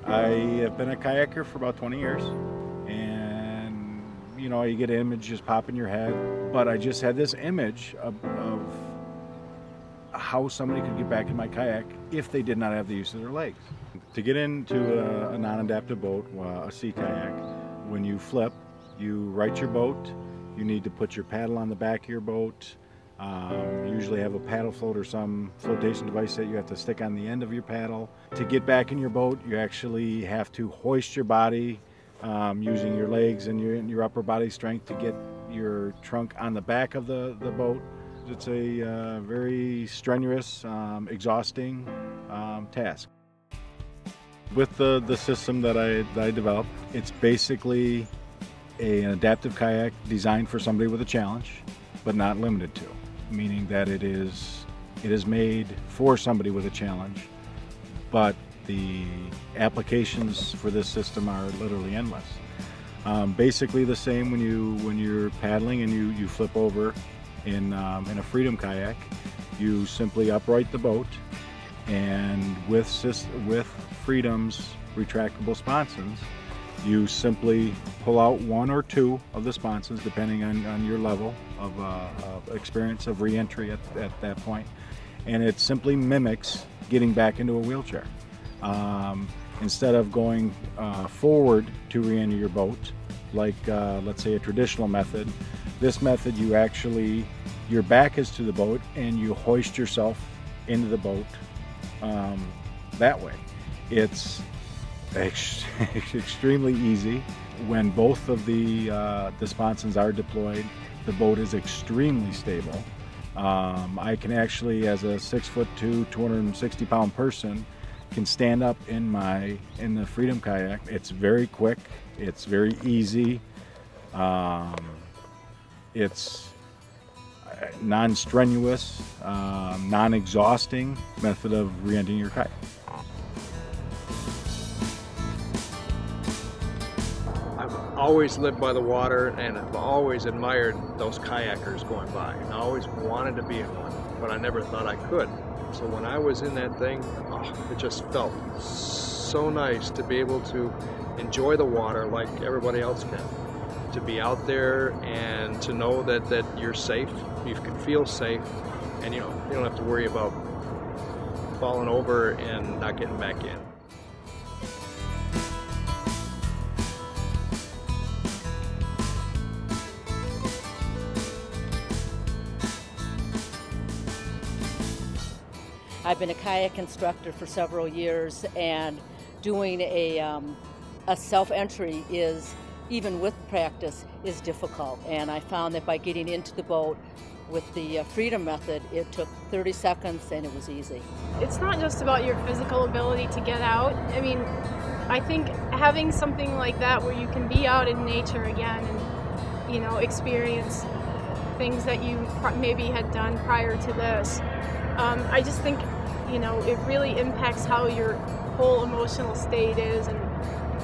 I have been a kayaker for about 20 years, and you know, you get images pop in your head, but I just had this image of how somebody could get back in my kayak if they did not have the use of their legs. To get into a non-adaptive boat, a sea kayak, when you flip, you right your boat, you need to put your paddle on the back of your boat. You usually have a paddle float or some flotation device that you have to stick on the end of your paddle. To get back in your boat, you actually have to hoist your body using your legs and your upper body strength to get your trunk on the back of the boat. It's a very strenuous, exhausting task. With the system that I developed, it's basically an adaptive kayak designed for somebody with a challenge, but not limited to. Meaning that it is made for somebody with a challenge, but the applications for this system are literally endless. Basically the same when you're paddling and you flip over in a Freedom kayak. You simply upright the boat, and with Freedom's retractable sponsons, you simply pull out one or two of the sponsons depending on your level of experience of re-entry at that point, and it simply mimics getting back into a wheelchair. Instead of going forward to re-enter your boat like let's say a traditional method, this method your back is to the boat and you hoist yourself into the boat that way. It's extremely easy. When both of the sponsons are deployed, the boat is extremely stable. I can actually, as a 6'2", 260-pound person, can stand up in the Freedom kayak. It's very quick. It's very easy. It's non-strenuous, non-exhausting method of re-entering your kayak. I've always lived by the water, and I've always admired those kayakers going by. And I always wanted to be in one, but I never thought I could. So when I was in that thing, it just felt so nice to be able to enjoy the water like everybody else can. To be out there and to know that you're safe, you can feel safe, and you don't have to worry about falling over and not getting back in. I've been a kayak instructor for several years, and doing a self-entry is, even with practice, is difficult. And I found that by getting into the boat with the Freedom method, it took 30 seconds and it was easy. It's not just about your physical ability to get out. I mean, I think having something like that where you can be out in nature again and, you know, experience things that you maybe had done prior to this, I just think, you know, it really impacts how your whole emotional state is, and,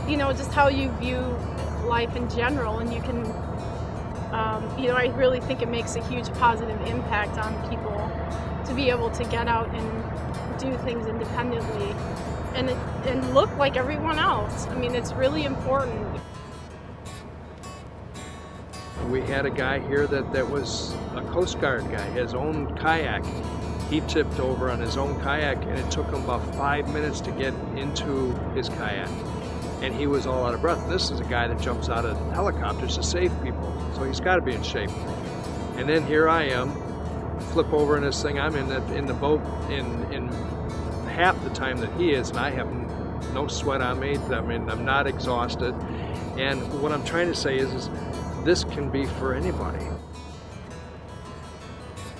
you know, just how you view life in general. And you can, you know, I really think it makes a huge positive impact on people to be able to get out and do things independently and look like everyone else. I mean, it's really important. We had a guy here that was a Coast Guard guy, his own kayak. He tipped over on his own kayak, and it took him about 5 minutes to get into his kayak. And he was all out of breath. This is a guy that jumps out of helicopters to save people, so he's got to be in shape. And then here I am, flip over in this thing. I'm in the boat in half the time that he is, and I have no sweat on me. I mean, I'm not exhausted. And what I'm trying to say is this can be for anybody.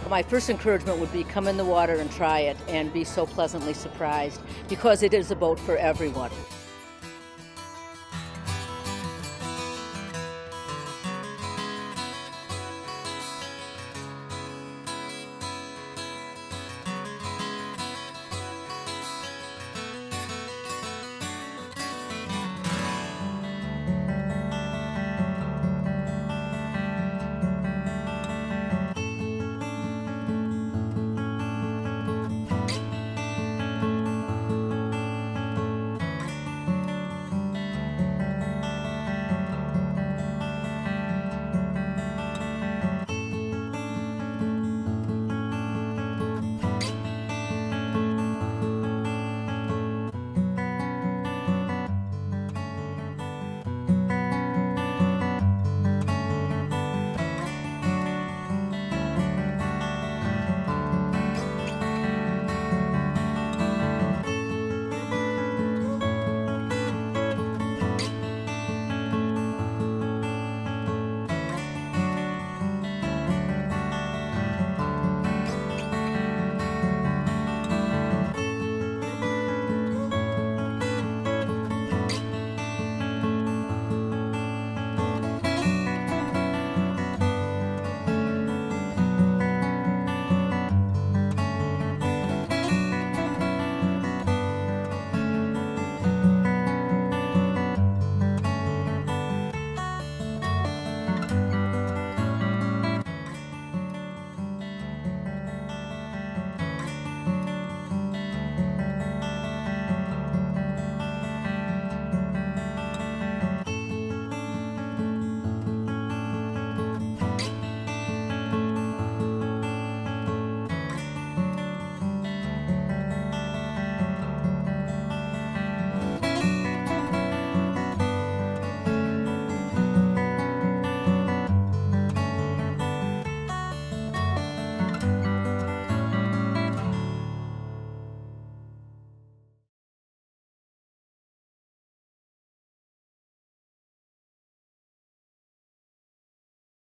My first encouragement would be come in the water and try it and be so pleasantly surprised, because it is a boat for everyone.